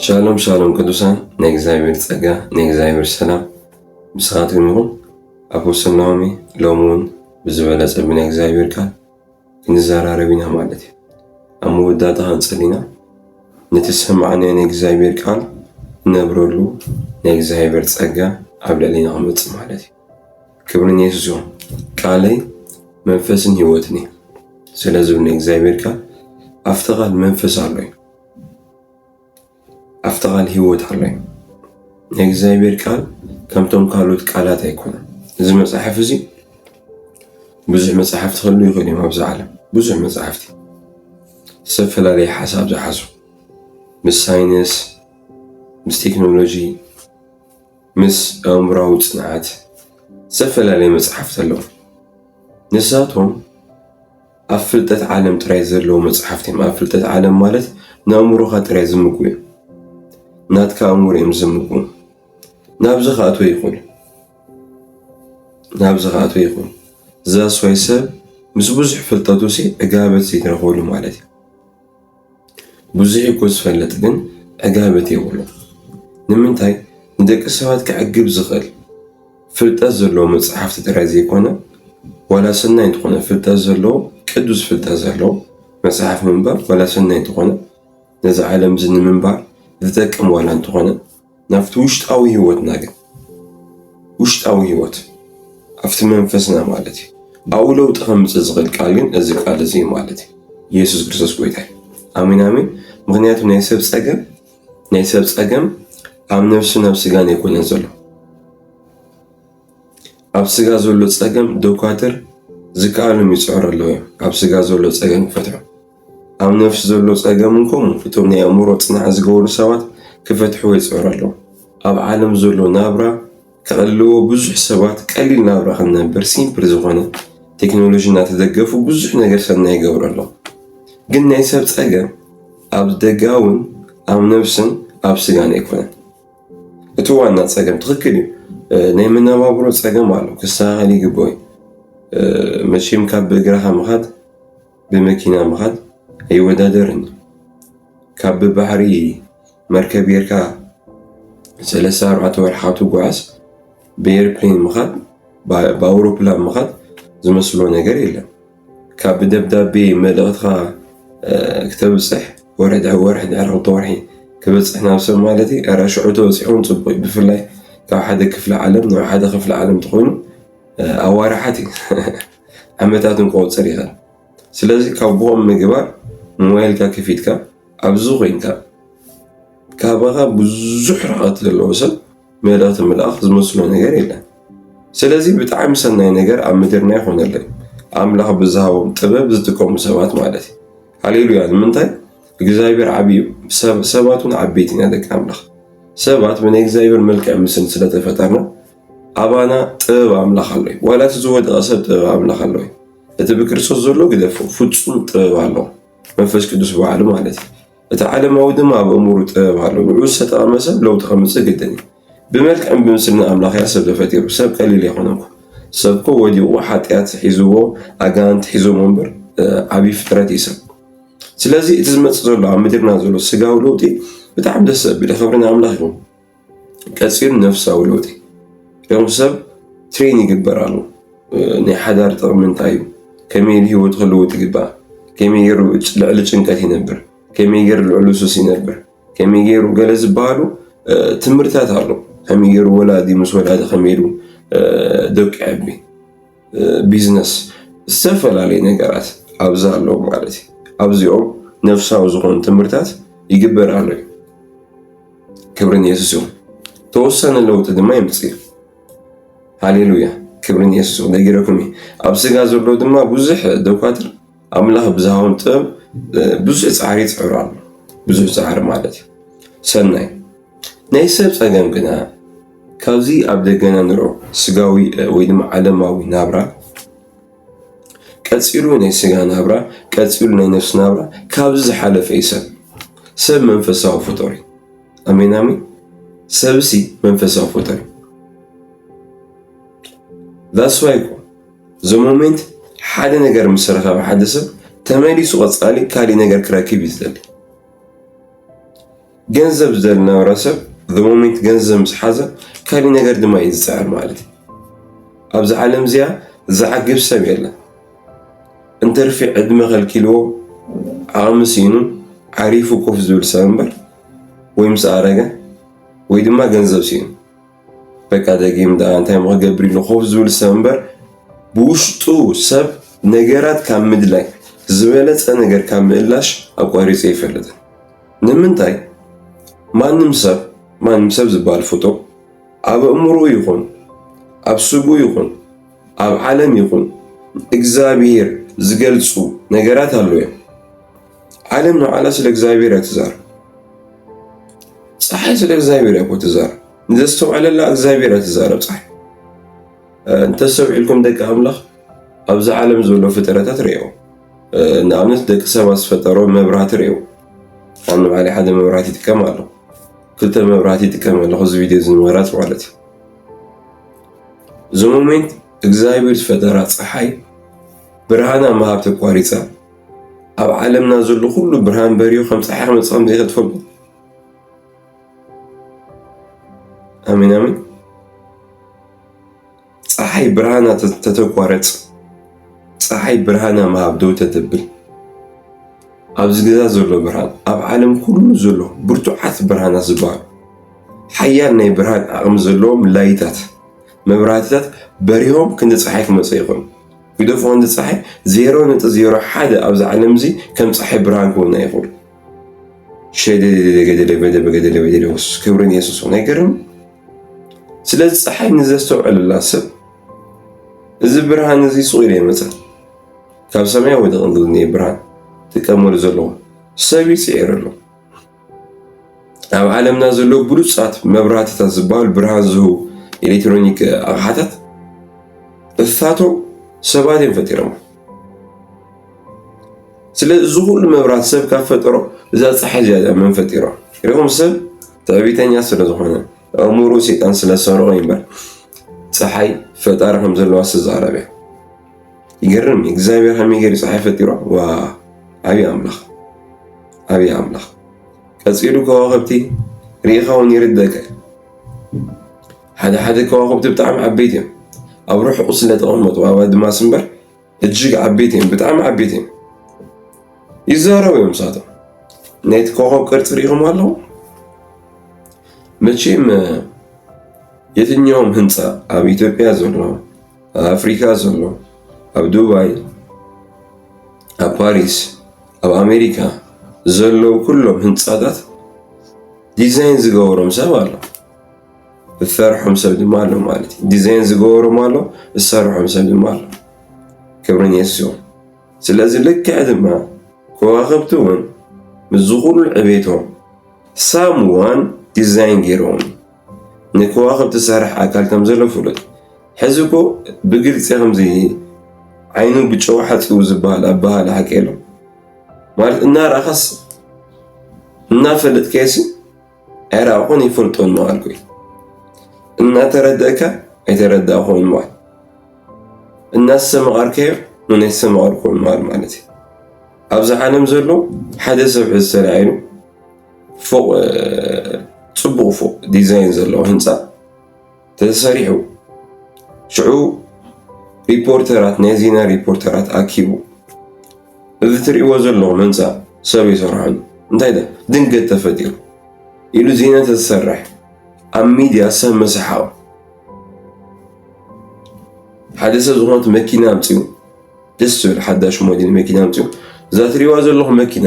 ሻሎም ሻሎም ቅዱሳን ናይ እግዚአብሔር ጸጋ ናይ እግዚአብሔር ሰላም ምስኻትኩም ይኹን። ኣፖስተል ናሆሚ ሎሚ እውን ብዝበለጸ ብናይ እግዚአብሔር ቃል ክንዘራረብ ኢና ማለት እዩ። ኣብ መወዳእታ ክንጸሊና ነቲ ሰማዕናዮ ናይ እግዚአብሔር ቃል ነብረሉ ናይ እግዚአብሔር ጸጋ ኣብ ልዕሊና ክመጽእ ማለት እዩ። ክብሪ ንየሱስ ይኹን። ቃለይ መንፈስን ህይወትን እዩ። ስለዚ ብናይ እግዚአብሔር ቃል ኣብቲ ቃል መንፈስ ኣሎ እዩ፣ ኣብቲ ቃል ህይወት ኣሎ እዩ። ናይ እግዚአብሔር ቃል ከምቶም ካልኦት ቃላት ኣይኮነን። እዚ መጽሓፍ እዚ ብዙሕ መጽሓፍቲ ክህሉ ይኽእል እዮም ኣብዚ ዓለም፣ ብዙሕ መጽሓፍቲ ዝተፈላለየ ሓሳብ ዝሓዙ ምስ ሳይንስ፣ ምስ ቴክኖሎጂ፣ ምስ ኣእምሮኣዊ ጽንዓት ዝተፈላለየ መጽሓፍቲ ኣለዉ። ንሳቶም ኣብ ፍልጠት ዓለም ጥራይ ዘለዉ መጽሓፍቲ እዮም። ኣብ ፍልጠት ዓለም ማለት ንኣእምሮኻ ጥራይ ዝምግቡ እዮም። ናትካ ኣእምሮ እዮም ዝምግቡ። ናብዚ ከኣትወ ይኽእሉ ዘስዋይ ሰብ ምስ ብዙሕ ፍልጠቱ ዕጋበት ዘይትረኽበሉ ማለት እዩ። ብዙሕ እኮ ዝፈልጥ ግን ዕጋበት የብሉ። ንምንታይ? ንደቂ ሰባት ክዕግብ ዝኽእል ፍልጠት ዘለዎ መጽሓፍቲ ጥራይ ዘይኮነ ዋላ ሰናይ እንትኾነ ፍልጠት ዘለዎ ቅዱስ ፍልጠት ዘለዎ መጽሓፍ ምንባር ዋላ ሰናይ እንትኾነ ነዚ ዓለም እዚ ንምንባር ዝጠቅም ዋላ እንትኾነ ናብቲ ውሽጣዊ ህይወትና ግን ውሽጣዊ ህይወት ኣብቲ መንፈስና ማለት እዩ ኣብኡ ለውጢ ከምፅእ ዝኽእል ቃል ግን እዚ ቃል እዚ ማለት እዩ። ኢየሱስ ክርስቶስ ጎይታ እዩ። ኣሜን ኣሜን። ምክንያቱ ናይ ሰብ ፀገም ኣብ ነፍሱን ኣብ ስጋን ኣይኮነን ዘሎ። ኣብ ስጋ ዘሎ ፀገም ዶኳተር ዝከኣሎም ይፅዕሩ ኣለዉ እዮም ኣብ ስጋ ዘሎ ፀገም ክፈትሑ። ኣብ ነፍሲ ዘሎ ፀገም እንከሙ እቶም ናይ ኣእምሮ ፅናዕ ዝገበሩ ሰባት ክፈትሕዎ ይፅዕሩ ኣለዉ። ኣብ ዓለም ዘሎ ናብራ ከቐልዎ ብዙሕ ሰባት ቀሊል ናብራ ክንነብር ሲምፕል ዝኾነ ቴክኖሎጂ እናተደገፉ ብዙሕ ነገር ሰናይ ይገብሩ ኣለዉ። ግን ናይ ሰብ ፀገም ኣብ ደጋውን ኣብ ነፍስን ኣብ ስጋን ኣይኮነን። እቲ ዋና ፀገም ትኽክል እዩ። ናይ መነባብሮ ፀገም ኣሎ፣ ክስተኻኸል ይግባእ እዩ። መቼም ካብ ብእግርኻ ምኻድ ብመኪና ምኻድ ኣይወዳደርን። ካብ ብባሕሪ መርከብ ጌርካ 3-4 ወርሓ ትጓዓዝ ብኤርፕሌን ምኻድ ብኣውሮፕላን ምኻድ ዝመስሎ ነገር የለን። ካብ ብደብዳቤ መልእኽትካ ክተብፅሕ ወርሒ ድሕሪ 2 ወርሒ ክበፅሕ ናብ ሰብ ማለት እዩ። ኣራ ሽዑ ተበፂሑን ፅቡቅ እዩ። ብፍላይ ካብ ሓደ ክፍለ ዓለም ናብ ሓደ ክፍለ ዓለም ተኾይኑ ኣዋርሓት እዩ ዓመታትን ክቆፅር ይኽእል። ስለዚ ካብ ብኦም ምግባር ሞባይልካ ከፊትካ ኣብዚ ኮይንካ ካባኻ ብዙሕ ርሕቐት ዘለዎ ሰብ መልእኽቲ ምልኣኽ ዝመስሎ ነገር የለን። ስለዚ ብጣዕሚ ሰናይ ነገር ኣብ ምድርና ይኾነለ ኣምላኽ ብዝሃቦም ጥበብ ዝጥቀሙ ሰባት ማለት እዩ። ሃሌሉያ። ንምንታይ? እግዚኣብሔር ዓብዪ ሰባት እውን ዓበይቲ ኢና ደቂ ኣምላኽ። ሰባት ብናይ እግዚኣብሔር መልክዕ ምስሊ ስለተፈጠርና ኣባና ጥበብ ኣምላኽ ኣሎ እዩ። ዋላ እቲ ዝወደቐ ሰብ ጥበብ ኣምላኽ ኣሎ እዩ። እቲ ብክርስቶስ ዘሎ ግደፎ ፍፁም ጥበብ ኣለዎ፣ መንፈስ ቅዱስ በዓሉ ማለት እዩ። እቲ ዓለማዊ ድማ ኣብ እሙሩ ጥበብ ኣሎ። ንዑ ዝተጠቐመ ሰብ ለውጢ ከምፅእ ግድን እዩ። ብመልክዕን ብምስልን ኣምላኽ ያ ሰብ ተፈጢሩ። ሰብ ቀሊል ኣይኮነን። ሰብ እኮ ወዲቑ ሓጢኣት ሒዝዎ ኣጋንንቲ ሒዞሞ እምበር ዓብዪ ፍጥረት እዩ ሰብ። ስለዚ እቲ ዝመፅእ ዘሎ ኣብ ምድርና ዘሎ ስጋዊ ለውጢ ብጣዕሚ ደስ ዘብል ክብሪ ንኣምላኽ ይኹን። ቀፂሉ ነፍሳዊ ለውጢ ከም ሰብ ትሬን ይግበር ኣሎ። ናይ ሓዳር ጥቕሚ እንታይ እዩ? ከመይ ህይወት ክልውጥ ይግባእ? ከመይ ገይሩ ልዕሊ ጭንቀት ይነብር? ከመይ ገይሩ ልዕሊ ሱስ ይነብር? ከመይ ገይሩ ገለ ዝበሃሉ ትምህርታት ኣሎ። ከመይ ገይሩ ወላዲ ምስ ወላዲ ከመይ ኢሉ ደቂ ዕቢ ቢዝነስ ዝተፈላለዩ ነገራት ኣብዚ ኣለዉ ማለት እዩ። ኣብዚኦም ነፍሳዊ ዝኾኑ ትምህርታት ይግበር ኣሎ እዩ። ክብሪ ንየሱስ ይኹን። ተወሰነ ለውጢ ድማ ይምፅእ እዩ። ሃሌሉያ። ክብሪ ንየሱስ ይኹን። ነጊረኩም ኣብ ስጋ ዘሎ ድማ ብዙሕ ደኳትር ኣምላኽ ብዝሃቦም ጥበብ ብዙሕ ፃዕሪ ይፅዕሩ ኣሎ። ብዙሕ ፃዕሪ ማለት እዩ ሰናይ። ናይ ሰብ ፀገም ግና ካብዚ ኣብ ደገና ንሪኦ ስጋዊ ወይ ድማ ዓለማዊ ናብራ ቀፂሉ ናይ ስጋ ናብራ ቀፂሉ ናይ ነፍሲ ናብራ ካብዚ ዝሓለፈ እዩ። ሰብ መንፈሳዊ ፍጡር እዩ። ኣሜን ኣሜን። ሰብሲ መንፈሳዊ ፍጡር እዩ። ዛስዋይ እኮ እዚ ሞሜንት ሓደ ነገር ምስ ረኸበ ሓደ ሰብ ተመሊሱ ቀፃሊ ካሊእ ነገር ክረክብ ይዝደሊ። ገንዘብ ዝነበረ ሰብ the moment ገንዘብ ምስ ሓዘ ካሊእ ነገር ድማ እዩ ዝፅዕር ማለት እዩ። ኣብዚ ዓለም እዚኣ ዝዓግብ ሰብ የለን። እንተርፊ ዕድመ ከልኪልዎ ዓቕሚ ሲኑ ዓሪፉ ኮፍ ዝብል ሰብ እምበር ወይ ምስ ኣረገ ወይ ድማ ገንዘብ ሲኑ በቃ ደጊም ዳ እንታይ ክገብር ኢሉ ኮፍ ዝብል ሰብ እምበር ብውሽጡ ሰብ ነገራት ካብ ምድላይ ዝበለፀ ነገር ካብ ምእላሽ ኣቋሪፁ ይፈልጥን። ንምንታይ ማንም ሰብ ዝበሃል ፍጡር ኣብ እምሩ ይኹን ኣብ ስጉ ይኹን ኣብ ዓለም ይኹን እግዚኣብሔር ዝገልፁ ነገራት ኣለዉ እዮም። ዓለም ንዓላ ስለ እግዚኣብሔር ትዛረብ፣ ፀሓይ ስለ እግዚኣብሔር እኮ ትዛረብ፣ ንዘስተውዕለላ እግዚኣብሔር ትዛረብ ፀሓይ። እንተሰውዒልኩም ደቂ ኣምላኽ ኣብዚ ዓለም ዘሎ ፍጥረታት ርአዩ። ንኣብነት ደቂ ሰባት ዝፈጠሮ መብራህቲ ርአዩ። ኣብ ንባዕሊ ሓደ መብራህቲ ይጥቀም ኣሎ፣ ክልተ መብራህቲ ይጥቀም ኣለኹ እዚ ቪድዮ ዝንበራት ማለት እዩ። እዚ ሞሜንት እግዚኣብሔር ዝፈጠራ ፀሓይ ብርሃና ምሃብ ተቋሪፃ ኣብ ዓለምና ዘሎ ኩሉ ብርሃን በሪዩ ከም ፀሓይ ክመፅእ ከም ዘይኽእል ትፈልጡ። ኣሜን ኣሜን። ፀሓይ ብርሃና ተተቋረፅ፣ ፀሓይ ብርሃና ምሃብ ደው ተተብል ኣብዚ ገዛ ዘሎ ብርሃን ኣብ ዓለም ኩሉ ዘሎ ብርቱዓት ብርሃናት ዝበሃሉ ሓያል ናይ ብርሃን ዓቕሚ ዘለዎም ላይታት መብራህትታት በሪሆም ክንዲ ፀሓይ ክመፅእ ይኽእሉ። ይደፉ ክንዲ ፀሓይ 0.01 ኣብዚ ዓለም እዚ ከም ፀሓይ ብርሃን ክውና ይኽእሉ። ሸደደደገደለ ክብርን የሱስ ሆነ አይገርም። ስለዚ ፀሓይ ንዘስተውዕለላ ሰብ እዚ ብርሃን እዚ ስቑኢሉ ይመፅእ ካብ ሰማይ ወደ ቅንድኒ ብርሃን ትቀመሉ ዘለዎ ሰብ ይፅዕር ኣሎ። ኣብ ዓለምና ዘሎ ብሉፃት መብራህትታት ዝበሃሉ ብርሃን ዝህቡ ኤሌክትሮኒክ ኣቕሓታት እሳቶም ሰባት እዮም ፈጢሮም። ስለዚ እዚ ኩሉ መብራህቲ ሰብ ካብ ፈጠሮ እዛ ፀሓይ እዚኣ መን ፈጢሮ? ኢኹም ሰብ ትዕቢተኛ ስለዝኾነ ኣእምሮ ሰይጣን ስለሰርቆ እምበር ፀሓይ ፈጣሪ ከም ዘለዋ ዝተዛረበ እያ። ይገርም። እግዚኣብሔር ከመይ ገይሩ ፀሓይ ፈጢሮ? ዋ ዓብዪ ኣምላኽ፣ ዓብዪ ኣምላኽ። ቀፂሉ ከዋኽብቲ ርኢኻ እውን ይርደቀ። ሓደ ከዋኽብቲ ብጣዕሚ ዓበይቲ እዮም። ኣብ ርሑቕ ስለተቐመጡ ኣብ ኣድማስ እምበር እጅግ ዓበይቲ እዮም፣ ብጣዕሚ ዓበይቲ እዮም። ይዛረቡ እዮም ንሳቶም። ናይቲ ከዋኽብ ቅርፂ ርኢኹም ኣለኹ። መቼም የትኛውም ህንፃ ኣብ ኢትዮጵያ ዘሎ፣ ኣብ ኣፍሪካ ዘሎ፣ ኣብ ዱባይ፣ ኣብ ፓሪስ፣ ኣብ ኣሜሪካ ዘለው ኩሎም ህንፃታት ዲዛይን ዝገበሮም ሰብ ኣሎ፣ ዝሰርሖም ሰብ ድማ ኣሎ ማለት እዩ። ዲዛይን ዝገበሮም ኣሎ፣ ዝሰርሖም ሰብ ድማ ኣሎ። ክብርን የሱስ ይኹን። ስለዚ ልክዕ ድማ ከዋኽብቲ እውን ምስ ኩሉ ዕቤቶም ሳምዋን ዲዛይን ገይሮም ንከዋኽብቲ ዝሰርሕ ኣካል ከም ዘሎ ፍሉጥ። ሕዚ እኮ ብግልፂ ከምዚ ዓይኑ ብጨው ሓፂቡ ዝበሃል ኣባህላ ሓቂ የሎ ማለት እናርኣኻስ እናፈለጥከሲ ኣይረኣኾን ይፈልጦን መዋልኩ እዩ። እናተረድእካ ኣይተረዳእኾን መዋል፣ እናሰማቐርከዮ ንናይሰማቐርኮን መዋል ማለት እዩ። ኣብዚ ዓለም ዘሎ ሓደ ሰብ ሕዚ ተላዒሉ ፎቅ ፅቡቕ ፎቅ ዲዛይን ዘለዎ ህንፃ ተሰሪሑ ሽዑ ሪፖርተራት ናይ ዜና ሪፖርተራት ኣኪቡ እዚ ትሪእዎ ዘለኹም ህንፃ ሰብ ይሰርሐሉ እንታይ ዳ ድንገት ተፈጢሩ ኢሉ ዜና ተሰርሕ ኣብ ሚድያ ሰብ መሰሓቑ ሓደ ሰብ ዝኾነት መኪና ኣምፂኡ ደስ ዝብል ሓዳሽ ሞዴል መኪና ኣምፂኡ እዛ ትሪእዋ ዘለኹም መኪና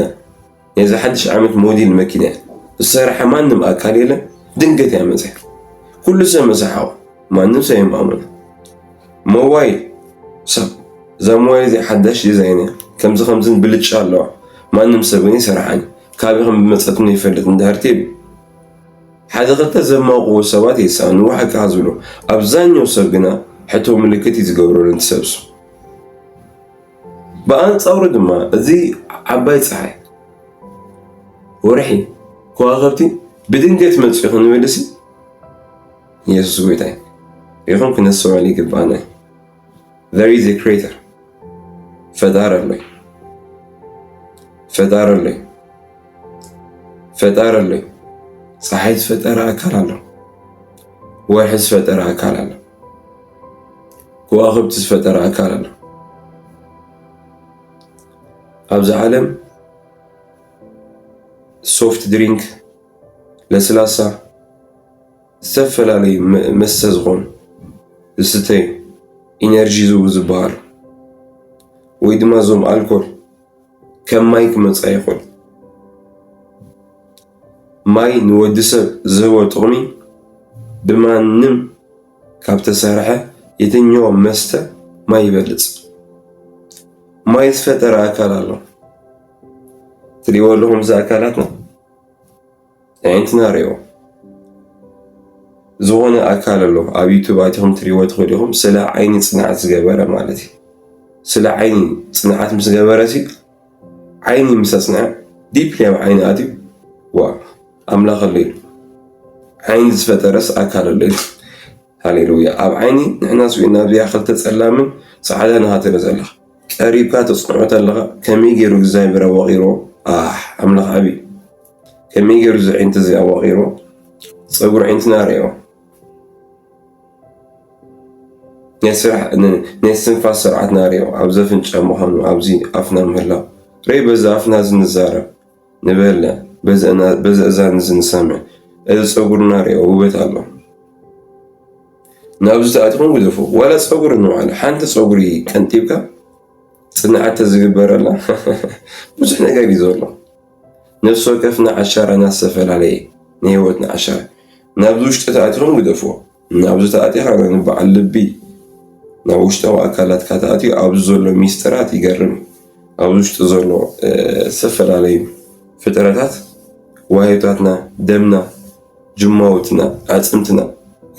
ናይዚ ሓድሽ ዓመት ሞዴል መኪና እያ ዝሰርሐ ማንም ኣካል የለን። ድንገት እያ መፅያ ኩሉ ሰብ መሰሓቑ ማንም ሰብ የማእመኖ። ሞባይል ሰብ እዛ ሞባይል እዚኣ ሓዳሽ ዲዛይን እያ ከምዚ ብልጫ ኣለዋ ማንም ሰብ ግን ይሰርሓኒ ካበይ ከም ብመፀትም ይፈልጥ እንዳህርቲ የሉ ሓደ ክልተ ዘማቕዎ ሰባት የሳኑ ዋሕካ ዝብሎ ኣብዛኛው ሰብ ግና ሕቶ ምልክት እዩ ዝገብረሉ እንትሰብሱ። ብኣንፃሩ ድማ እዚ ዓባይ ፀሓይ ወርሒ ከዋኽብቲ ብድንገት መፅኡ ክንብልሲ ኢየሱስ ጎይታ ይኹም ክነስምዐሉ ይግባአና። there is a creator ፈጣሪ አለይ ፈጣሪ አለይ ፈጣሪ አለይ ፀሓይ ዝፈጠረ ኣካል ኣሎ፣ ወርሒ ዝፈጠረ ኣካል ኣሎ፣ ከዋኽብቲ ዝፈጠረ ኣካል ኣሎ። ኣብዚ ዓለም ሶፍት ድሪንክ ለስላሳ ዝተፈላለዩ መስተ ዝኾኑ ዝስተዩ ኢነርጂ ዝህቡ ዝበሃሉ ወይ ድማ እዞም ኣልኮል ከም ማይ ክመፃ ይኽእል። ማይ ንወዲ ሰብ ዝህቦ ጥቕሚ ብማንም ካብ ተሰርሐ የትኛውም መስተ ማይ ይበልፅ። ማይ ዝፈጠረ ኣካል ኣሎ። ትሪእዎ ኣለኹም እዚ ኣካላትና ዓይነትና ሪኦ ዝኾነ ኣካል ኣሎ። ኣብ ዩቱብ ኣቲኹም ትሪእዎ ትኽእሉ ኢኹም። ስለ ዓይኒ ፅንዓት ዝገበረ ማለት እዩ። ስለ ዓይኒ ፅንዓት ምስ ገበረ ዓይኒ ምስ ኣፅንዐ ዲፕሊ ኣብ ዓይኒ ኣትዩ ዋ ኣምላኽ ኣሎ ኢሉ ዓይኒ ዝፈጠረስ ኣካል ኣሎ ኢሉ ሃሌሉያ። ኣብ ዓይኒ ንሕና ስዊእና ብያ ክልተ ፀላምን ፃዕዳ ንኻትለ ዘለኻ ቀሪብካ ተፅንዖ ኣለኻ። ከመይ ገይሩ እግዚኣብሔር ኣዋቒርዎ ኣምላኽ ዓብይ ከመይ ገይሩ እዚ ዓይንቲ እዚ ኣዋቒርዎ። ፀጉሪ ዓይንትና ሪኦ ናይ ስንፋስ ስርዓትና ሪኦ ኣብዚ ኣፍንጫ ምዃኑ ኣብዚ ኣፍና ምህላው ሪኢ በዚ ኣፍና ዝንዛረብ ንበለ በዚ እዛን ዝንሰምዕ እዚ ፀጉርና ሪኦ ውበት ኣሎ። ናብዚ ተኣቲኹም ግደፉ ዋላ ፀጉሪ ንባዕሉ ሓንቲ ፀጉሪ ቀንጢብካ ፅንዓት ዝግበረላ ብዙሕ ነገር እዩ ዘሎ። ነፍሲ ወከፍና ዓሻራና ዝተፈላለየ ናይ ህይወትና ዓሻራ ናብዚ ውሽጢ ተኣቲኹም ግደፍዎ። ናብዚ ተኣቲኻ ንበዓል ልቢ ናብ ውሽጣዊ ኣካላትካ ተኣትዩ ኣብዚ ዘሎ ሚስጥራት ይገርም። ኣብዚ ውሽጢ ዘሎ ዝተፈላለዩ ፍጥረታት ዋህታትና፣ ደምና፣ ጅማውትና፣ ኣፅምትና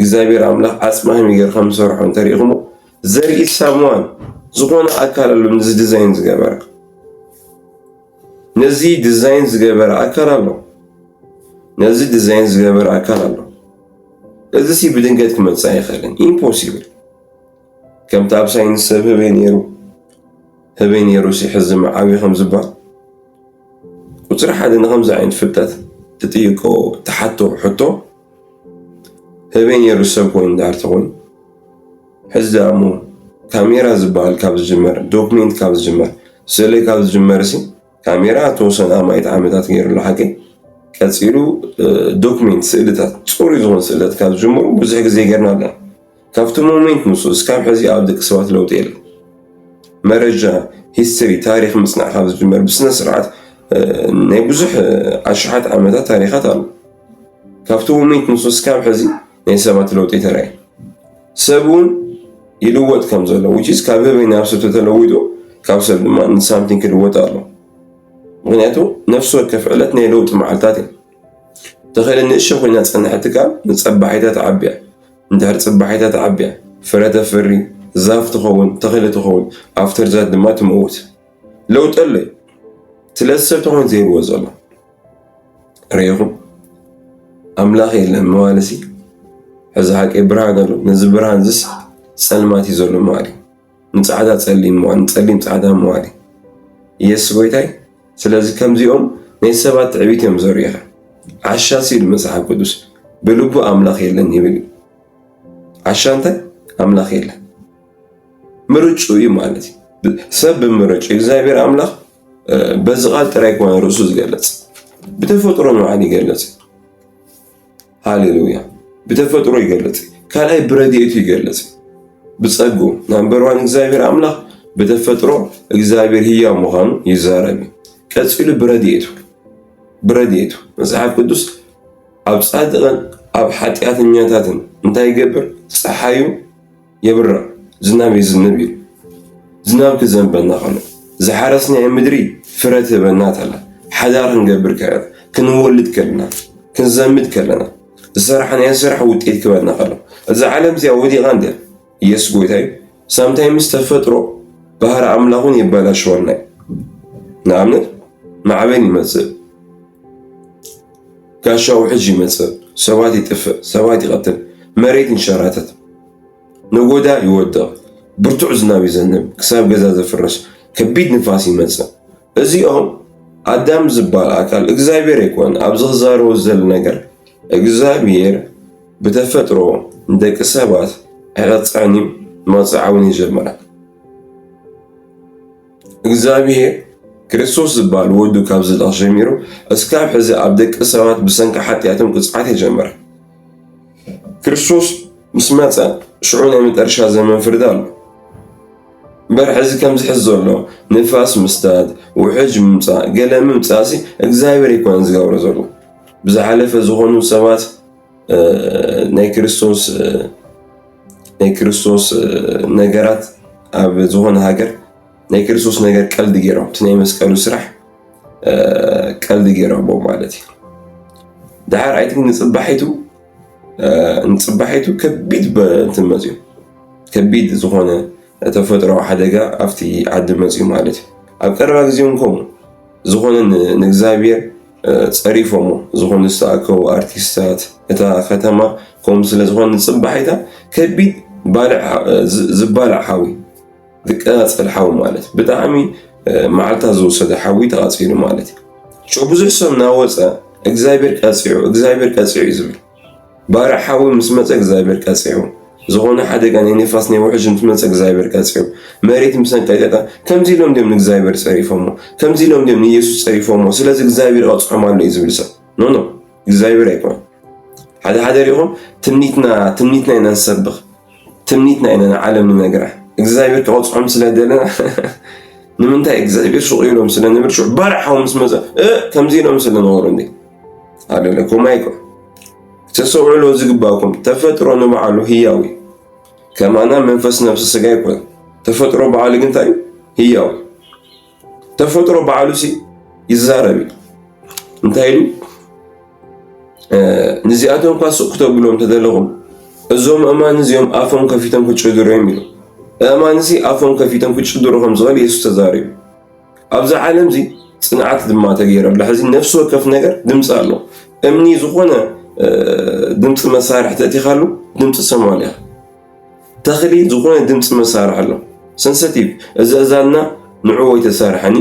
እግዚኣብሔር ኣምላኽ ኣፅማህም ጌር ከም ዝሰርሖ እንተሪኢኹሞ ዘርኢ ሳሙዋን ዝኾነ ኣካል ኣሎ። ነዚ ዲዛይን ዝገበረ ነዚ ዲዛይን ዝገበረ ኣካል ኣሎ። ነዚ ዲዛይን ዝገበረ ኣካል ኣሎ። እዚ ሲ ብድንገት ክመፅእ ኣይኽእልን። ኢምፖሲብል ከምቲ ኣብ ሳይንስ ሰብ ህበይ ነይሩ ሕዚ ዓብዪ ከም ዝበሃል ቁፅሪ ሓደ ንከምዚ ዓይነት ፍልጠት ትጥይቆ ተሓቶ ሕቶ ህበይ ነይሩ ሰብ ኮይኑ ዳር ተኮይኑ ሕዚ ዳእሞ ካሜራ ዝበሃል ካብ ዝጅመር ዶክሜንት ካብ ዝጅመር ስእሊ ካብ ዝጅመር ካሜራ ተወሰነ ማይት ዓመታት ገይሩሉ ሓቂ ቀፂሉ ዶክሜንት ስእልታት ፅሩይ ዝኾኑ ስእልታት ካብ ዝጅመሩ ብዙሕ ግዜ ገርና ኣለና። ካብቲ ሞሜንት ንሱ እስካብ ሕዚ ኣብ ደቂ ሰባት ለውጢ የለን። መረጃ ሂስትሪ ታሪክ ምፅናዕ ካብ ዝጅመር ብስነ ስርዓት ናይ ብዙሕ ኣሽሓት ዓመታት ታሪካት ኣሉ። ካብቲ ሞሜንት ንሱ እስካብ ሕዚ ናይ ሰባት ለውጢ ተረኣየ። ሰብ እውን ይልወጥ ከም ዘሎ ውጭስ ካብ ህበይ ናብ ሰብ ተለዊጡ ካብ ሰብ ድማ ንሳምቲንግ ክልወጥ ኣሎ። ምክንያቱ ነፍሲ ወከፍ ዕለት ናይ ለውጢ መዓልታት እዩ። ተኽእለ ንእሽቶ ኮይና ፀንሐት ትካል ንፀባሒታት ዓብያ እንድሕር ፀባሒታት ዓብያ ፍረ ተፍሪ ዛፍ ትኸውን ተኽእለ ትኸውን ኣፍተር ዛት ድማ ትመውት ለውጢ ኣሎ እዩ። ስለዚ ሰብ ተኮይኑ ዘይብዎ ዘሎ ርኢኹም ኣምላኽ የለን መዋለሲ ሕዚ ሓቂ ብርሃን ኣሎ። ነዚ ብርሃን ዝስ ፀልማት እዩ ዘሎ መዋሊ ንፃዕዳ ፀሊም መዋሊ ንፀሊም ፃዕዳ መዋሊ ኢየሱስ ጎይታይ። ስለዚ ከምዚኦም ናይ ሰባት ትዕቢት እዮም ዘርእኻ ዓሻ ሲሉ መፅሓፍ ቅዱስ ብልቡ ኣምላኽ የለን ይብል እዩ። ዓሻ እንታይ ኣምላኽ የለን ምርጩ እዩ ማለት እዩ። ሰብ ብምርጩ እግዚኣብሔር ኣምላኽ በዚ ቃል ጥራይ ኮነ ርእሱ ዝገለፅ ብተፈጥሮ ንባዕሉ ይገለፅ። ሃሌሉያ ብተፈጥሮ ይገለፅ። ካልኣይ ብረድኤቱ ይገለፅ ብፀጉ ናምበር ዋን እግዚኣብሔር ኣምላኽ ብተፈጥሮ እግዚኣብሔር ህያው ምዃኑ ይዛረብ። ቀፂሉ ብረድኤቱ መፅሓፍ ቅዱስ ኣብ ፃድቕን ኣብ ሓጢኣተኛታትን እንታይ ይገብር? ፀሓዩ የብርቕ ዝናብ ይዝንብ እዩ። ዝናብ ክዘንበና ከሎ ዝሓረስናዮ ምድሪ ፍረ ትህበና ኣላ። ሓዳር ክንገብር ከለና ክንወልድ ከለና ክንዘምድ ከለና ዝሰራሕናዮ ስራሕ ውጤት ክበና ከሎ እዚ ዓለም እዚኣ ወዲቓ እንድያ ኢየሱስ ጎይታ እዩ። ሳምታይምስ ተፈጥሮ ባህሪ ኣምላኹን የበላሽወልና እዩ። ንኣብነት ማዕበል ይመፅእ፣ ጋሻው ሕጂ ይመፅእ፣ ሰባት ይጥፍእ፣ ሰባት ይቐትል፣ መሬት ይንሸራተት፣ ነጎዳ ይወድቕ፣ ብርቱዕ ዝናብ ይዘንብ፣ ክሳብ ገዛ ዘፍርስ፣ ከቢድ ንፋስ ይመፅእ። እዚኦም ኣዳም ዝበሃል ኣካል እግዚኣብሔር ኣይኮነ ኣብዚ ክዛረቦ ዘሎ ነገር እግዚአብሔር በተፈጥሮ ደቂ ሰባት ዕቀፅዕን መፅዓውን ይጀምራል። እግዚአብሔር ክርስቶስ ዝበሃል ወዱ ካብ ዝልቕ ጀሚሩ እስካብ ሕዚ ኣብ ደቂ ሰባት ብሰንኪ ሓጢኣቶም ቅፅዓት ይጀምራል። ክርስቶስ ምስ መፀ ሽዑ ናይ መጨረሻ ዘመን ፍርዲ ኣሎ። እምበር ሕዚ ከምዚ ሕዚ ዘሎ ንፋስ ምስታት ውሕጅ ምምፃእ ገለ ምምፃእሲ እግዚአብሔር ኣይኮነን ዝገብሮ ዘሎ። ብዝሓለፈ ዝኾኑ ሰባት ናይ ክርስቶስ ነገራት ኣብ ዝኾነ ሃገር ናይ ክርስቶስ ነገር ቀልዲ ገይሮም እቲ ናይ መስቀሉ ስራሕ ቀልዲ ገይሮሞ ማለት እዩ። ድሓር ኣይቲ ንፅባሒቱ ከቢድ እንትን መፅዩ ከቢድ ዝኾነ ተፈጥሮኣዊ ሓደጋ ኣብቲ ዓዲ መፅዩ ማለት እዩ። ኣብ ቀረባ ግዜ ከምኡ ዝኾነ ንእግዚአብሔር ፀሪፎሞ ዝኾኑ ዝተኣከቡ ኣርቲስታት እታ ከተማ ከምኡ ስለ ዝኾነ ንፅባሒታ ከቢድ ዝባልዕ ሓዊ ዝቀፃፀል ሓዊ ማለት ብጣዕሚ መዓልታት ዝወሰደ ሓዊ ተቃፂሉ ማለት እዩ። ብዙሕ ሰብ እናወፀ እግዚአብሔር ቀፂዑ እዩ ዝብል ባርዕ ሓዊ ምስ መፀ እግዚአብሔር ቀፂዑ ዝኾነ ሓደጋ ናይ ንፋስ ናይ ውሕጅ ምስ መፀ እግዚአብሔር ቀፂዑ መሬት ምስ ንቀጥቀጠ ከምዚ ኢሎም ድዮም ንእግዚአብሔር ፀሪፎሞ ከምዚ ኢሎም ድዮም ንኢየሱስ ፀሪፎሞ ስለዚ እግዚአብሔር ቀፅዖም ኣሎ እዩ ዝብል ሰብ ኖ እግዚአብሔር ኣይኮነን። ሓደ ሪኢኹም ትምኒትና ኢና ንሰብኽ ትምኒትና ኢና ንዓለም ንነግራ እግዚአብሔር ከቕፅዖም ስለደለና ንምንታይ እግዚአብሔር ሱቕ ኢሎም ስለንብል ሽዑ ባርዕ ሓዊ ምስ መፀ ከምዚ ኢሎም ስለነበሩ እንዴ ኣለለኩም ኣይኮን ተሰውዕሎ ዝግባእኩም ተፈጥሮ ንባዕሉ ህያው እዩ። ከማና መንፈስ ነፍሲ ስጋ ይኮን ተፈጥሮ በዓሉ ግን እንታይ ህያው ተፈጥሮ በዓሉ ሲ ይዛረብ እንታይ ኢሉ ንዚኣቶም እኳ ሱቕ ክተብሎም ተደለኹም እዞም እማን እዚኦም ኣፎም ከፊቶም ክጭድሩ እዮም ኢሉ እማን ሲ ኣፎም ከፊቶም ክጭድሩ ከም ዝኽእል ኢየሱስ ተዛሪቡ። ኣብዚ ዓለም ዚ ፅንዓት ድማ ተገይረሉ ሕዚ ነፍሲ ወከፍ ነገር ድምፂ ኣሎ እምኒ ዝኾነ ድምፂ መሳርሒ ተእቲኻሉ ድምፂ ሰማል ኢኻ ተኽሊ ዝኾነ ድምፂ መሳርሒ ኣሎ ሰንሰቲቭ እዛና ንዕኡ ተሰርሐኒ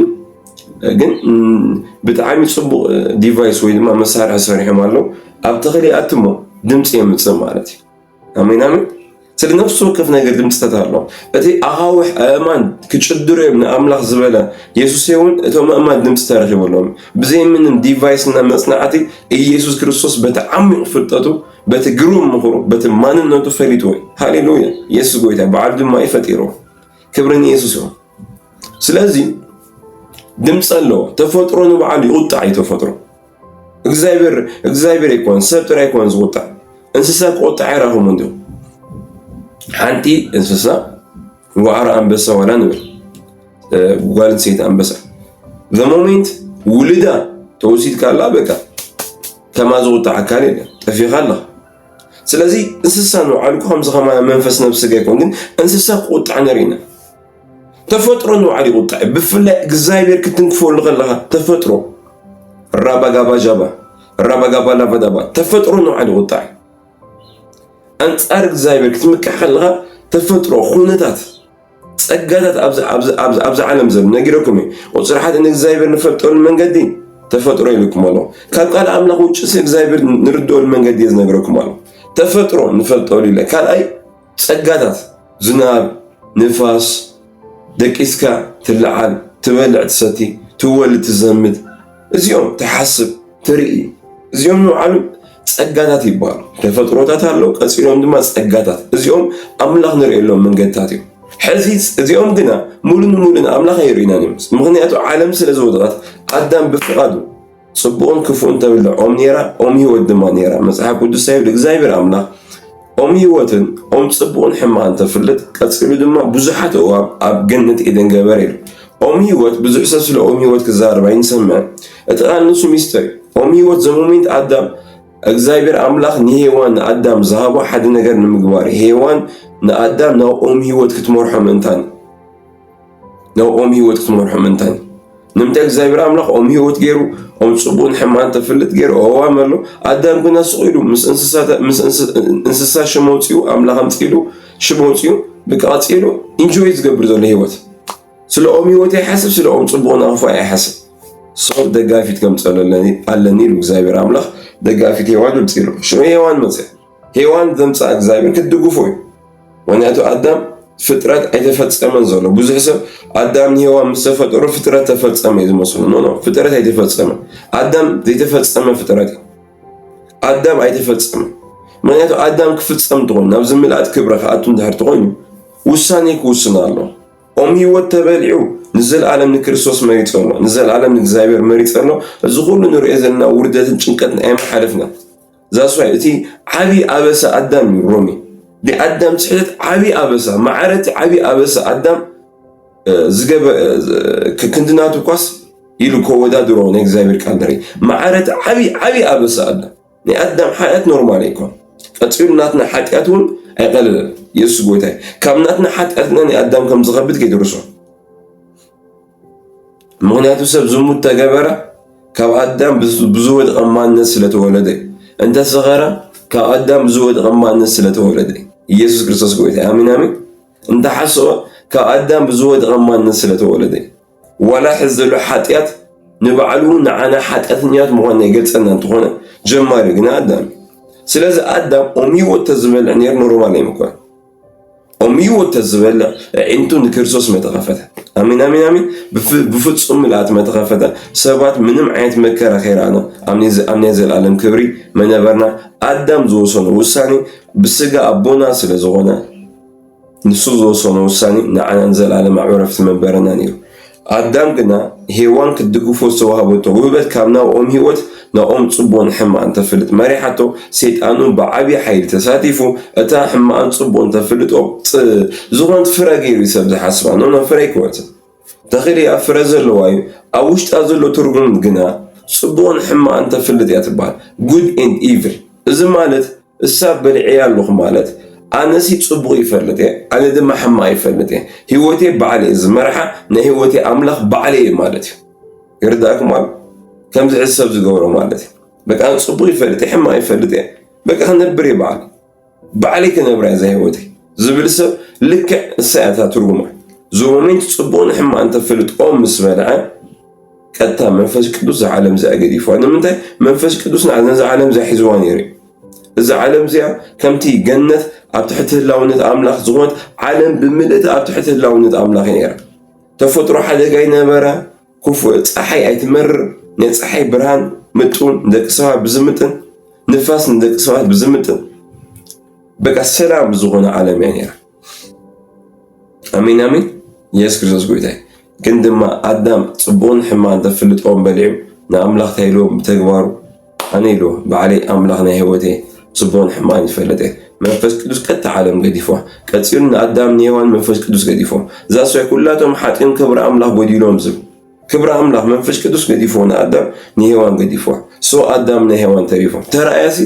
ግን ብጣዕሚ ፅቡቕ ዲቫይስ ወይ ድማ መሳርሒ ሰሪሖም ኣለዉ ኣብ ተኽሊ ኣትሞ ድምፂ የምፅእ ማለት እዩ። ኣሜን ኣሜን። ስለ ነፍሲ ወከፍ ነገር ድምፅታት ኣሎ እቲ ኣኻውሕ ኣእማን ክጭድሩ እዮም ንኣምላኽ ዝበለ ኢየሱስ እውን እቶም ኣእማን ድምፂ ተረኺበሎም ብዘይ ምንም ዲቫይስና መፅናዕቲ ኢየሱስ ክርስቶስ በቲ ዓሚቕ ፍልጠቱ በቲ ግሩም ምኽሩ በቲ ማንነቱ ፈሊጡ ወይ ሃሌሉያ ኢየሱስ ጎይታ በዓሉ ድማ ይፈጢሮ ክብሪ ንኢየሱስ ይኹን። ስለዚ ድምፂ ኣለዎ ተፈጥሮ ንበዓሉ ይቁጣዕ እዩ ተፈጥሮ እግዚአብሔር ኣይኮነን ሰብ ጥራይ ኣይኮነን ዝቁጣዕ እንስሳ ክቁጣዕ ይራኸሙ እንዲሁ ሓንቲ እንስሳ ዋዕሮ ኣንበሳ ዋላ ንብል ጓል ኣንስተይቲ ኣንበሳ ዘሞሜንት ውልዳ ተወሲድካ ኣላ በቃ ከማ ዝቁጣዕ ኣካል የለን ጠፊኻ ኣለኻ። ስለዚ እንስሳ ንባዕሉ ከምዚ ከማ መንፈስ ነብሲ ስጋ ይኮን ግን እንስሳ ክቁጣዕ ንሪኢና ተፈጥሮ ንባዕሉ ይቁጣዕ ብፍላይ እግዚአብሔር ክትንክፈሉ ከለኻ ተፈጥሮ ራባጋባ ጃባ ራባጋባ ላቫዳባ ተፈጥሮ ንባዕሉ ይቁጣዕ አንጻር እግዚአብሔር ክትምክሕ ከለኻ ተፈጥሮ ኩነታት ፀጋታት ኣብዚ ዓለም ዘሎ ነጊረኩም ቁፅሪ ሓደ ንእግዚአብሔር ንፈልጠሉ መንገዲ ተፈጥሮ ኢልኩም ኣሎ ካብ ቃል ኣምላኽ ውጭ እግዚአብሔር ንርድኦሉ መንገዲ ዝነግረኩም ኣሎ ተፈጥሮ ንፈልጠሉ ኢለ ካልኣይ ፀጋታት ዝናብ ንፋስ ደቂስካ ትለዓል ትበልዕ ትሰቲ ትወልድ ትዘምድ እዚኦም ትሓስብ ትርኢ እዚኦም ንባዕሉ ፀጋታት ይባሉ ተፈጥሮታት ኣለው ቀፂሎም ድማ ፀጋታት እዚኦም ኣምላኽ ንሪኤሎም መንገድታት እዮም። ሕዚ እዚኦም ግና ሙሉን ሙሉን ኣምላኽ ኣይርኢናን እዮም ምክንያቱ ዓለም ስለ ዝወደቐት ኣዳም ብፍቓዱ ፅቡቕን ክፉእን ተብልዕ ኦም ነራ ኦም ሂወት ድማ ነራ መፅሓፍ ቅዱስ ይብል እግዚአብሔር ኣምላኽ ኦም ሂወትን ኦም ፅቡቕን ሕማቕን ተፍልጥ ቀፂሉ ድማ ብዙሓት እዋብ ኣብ ገነት ኤደን ገበረ ኢሉ ኦም ሂወት ብዙሕ ሰብ ስለ ኦም ሂወት ክዛረብ ኣይንሰምዕን እቲ ቃል ንሱ ሚስጥር ኦም ሂወት ዘሞሜንት ኣዳም እግዚአብሔር ኣምላኽ ንሄዋን ንኣዳም ዝሃቦ ሓደ ነገር ንምግባር ሄዋን ንኣዳም ናብ ኦም ሂወት ክትመርሖ ምእንታኒ ንምንታይ እግዚአብሔር ኣምላኽ ኦም ሂወት ገይሩ ኦም ፅቡቕን ሕማቕን ተፍልጥ ገይሩ ኣዋም ኣሎ ኣዳም ግና ስቑኢሉ ምስ እንስሳ ሽመውፅኡ ኣምላኽ ኣምፂኢሉ ሽመውፅኡ ብቀፂሉ ኢንጆይ ዝገብር ዘሎ ሂወት ስለ ኦም ሂወት ኣይሓስብ ስለ ኦም ፅቡቕን ኣኽፋ ኣይሓስብ ሰብ ደጋፊት ከምፀሎ ኣለኒ ኢሉ እግዚአብሔር ኣምላኽ ደጋፊት ሔዋን ምፅኢሉ ሽዑ ሔዋን መፅአ ሔዋን ዘምፅኣ እግዚኣብሔር ክትድግፎ እዩ ምክንያቱ ኣዳም ፍጥረት ኣይተፈፀመን ዘሎ ብዙሕ ሰብ ኣዳም ንሔዋን ምስ ተፈጠሩ ፍጥረት ተፈፀመ እዩ ዝመስሉ ኖ ፍጥረት ኣይተፈፀመን ኣዳም ዘይተፈፀመ ፍጥረት እዩ ኣዳም ኣይተፈፀመን ምክንያቱ ኣዳም ክፍፀም ትኾይኑ ናብ ዝምልኣት ክብረ ክኣቱ እንድሕር ትኾይኑ ውሳኔ ክውስን ኣሎ ኦም ሂወት ተበሊዑ ንዘለኣለም ንክርስቶስ መሪፅ ኣሎ ንዘለኣለም ንእግዚኣብሔር መሪፅ ኣሎ እዚ ኩሉ ንሪኦ ዘለና ውርደትን ጭንቀትን ኣይመሓለፍና ዛስዋይ እቲ ዓብዪ ኣበሳ ኣዳም እዩ ሮሚ ብኣዳም ትሕተት ዓብዪ ኣበሳ ማዕረቲ ዓብዪ ኣበሳ ኣዳም ክንድናቱ ኳስ ኢሉ ከወዳድሮ ናይ እግዚኣብሔር ቃል ንርኢ ማዕረቲ ዓብዪ ኣበሳ ኣዳም ናይ ኣዳም ሓጢኣት ኖርማል ኣይኮን ቀፂሉ ናትና ሓጢኣት እውን ኣይቀለለን ኢየሱስ ጎይታ ካብ ናትና ሓጢኣትና ናይ ኣዳም ከም ዝኸብድ ከይድርሶ ምክንያቱ ሰብ ዝሙት ተገበረ ካብ ኣዳም ብዝወድቐ ማንነት ስለተወለደ እንተሰኸረ ካብ ኣዳም ብዝወድቐ ማንነት ስለተወለደ ኢየሱስ ክርስቶስ ጎይታ ኣሚን ኣሚን እንተሓስቦ ካብ ኣዳም ብዝወድቐ ማንነት ስለተወለደ ዋላ ሕዚ ዘሎ ሓጢኣት ንባዕሉ ንዓና ሓጢኣተኛት ምዃንና ይገልፀና እንትኾነ ጀማሪ ግን ኣዳም ስለዚ ኣዳም ኦም ሂወት ተዝበልዕ ነይሩ ኖርማል ኣይምኳን ኦም ሂወት ተዝበልዕ ዒንቱ ንክርስቶስ መተኸፈተ ኣሚን ኣሚን ኣሚን ብፍፁም ምልኣት መተኸፈተ ሰባት ምንም ዓይነት መከራ ከይረኣና ኣብ ናይ ዘለኣለም ክብሪ መነበርና ኣዳም ዝወሰኖ ውሳኔ ብስጋ ኣቦና ስለ ዝኾነ ንሱ ዝወሰኖ ውሳኔ ንዓና ንዘለኣለም ኣብ ዕረፍቲ መንበረና ነይሩ ኣዳም ግና ሔዋን ክትድግፎ ዝተዋሃበቶ ውህበት ካብ ናብኦም ሂወት ናብኦም ፅቡቕን ሕማቕን ተፍልጥ መሪሓቶ ሰይጣኑ ብዓብዪ ሓይሊ ተሳቲፉ እታ ሕማቕን ፅቡቕን ተፍልጦ ዝኾነት ፍረ ገይሩ ሰብ ዝሓስባ ኖ ፍረ ይክወፅእ ተኽሊ ኣብ ፍረ ዘለዋ እዩ ኣብ ውሽጣ ዘሎ ትርጉም ግና ፅቡቕን ሕማቕን ተፍልጥ እያ ትበሃል ጉድ ኤንድ ኢቭል እዚ ማለት እሳ በልዕያ ኣለኹ ማለት ኣነሲ ፅቡቕ ይፈልጥ እየ ኣነ ድማ ሕማቕ ይፈልጥ እየ ሂወቴ ባዕለ ዝመርሓ ናይ ሂወቴ ኣምላኽ ባዕለ እየ ማለት እዩ ይርዳእኩም ኣሎ ከምዚ ሕሰብ ዝገብሮ ማለት እዩ በቃ ፅቡቕ ይፈልጥ እየ ሕማቕ ይፈልጥ እየ በቃ ክነብር እየ ባዕለይ ክነብራ እያ እዛ ሂወተይ ዝብል ሰብ ልክዕ እሳያታ ትርጉማ ዞሞሜንት ፅቡቕን ሕማቕን ተፍልጥ ኦም ምስ በልዐ ቀጥታ መንፈስ ቅዱስ ዝዓለም እዚኣ ገዲፏ ንምንታይ መንፈስ ቅዱስ ነዛ ዓለም እዚኣ ሒዝዋ ነይሩ እዚ ዓለም እዚኣ ከምቲ ገነት ኣብ ትሕቲ ህላውነት ኣምላኽ ዝኾነት ዓለም ብምልእቲ ኣብ ትሕቲ ህላውነት ኣምላኽ ነይራ ተፈጥሮ ሓደጋ ይነበረ ክፉእ ፀሓይ ኣይትመርር ናይ ፀሓይ ብርሃን ምጡን ንደቂ ሰባት ብዝምጥን ንፋስ ንደቂ ሰባት ብዝምጥን በቃ ሰላም ዝኾነ ዓለም እያ ነይራ ኣሚን ኣሚን ኢየሱስ ክርስቶስ ጎይታ ግን ድማ ኣዳም ፅቡቕን ሕማቕን ተፍልጦም በሊዑ ንኣምላኽ ታይልዎ ብተግባሩ ኣነ ኢልዎ ባዕለይ ኣምላኽ ናይ ሂወቴ ፅቡቕን ሕማቕን ይፈልጥ እየ መንፈስ ቅዱስ ቀጥታ ዓለም ገዲፎ ቀፂሉ ንኣዳም ንሔዋን መንፈስ ቅዱስ ገዲፎ እዛ ሰይ ኩላቶም ሓጢኦም ክብሪ ኣምላኽ ጎዲሎም ዝብል ክብሪ ኣምላኽ መንፈስ ቅዱስ ገዲፎ ንኣዳም ንሔዋን ገዲፎ ሶ ኣዳም ናይ ሔዋን ተሪፎም ተረኣያሲ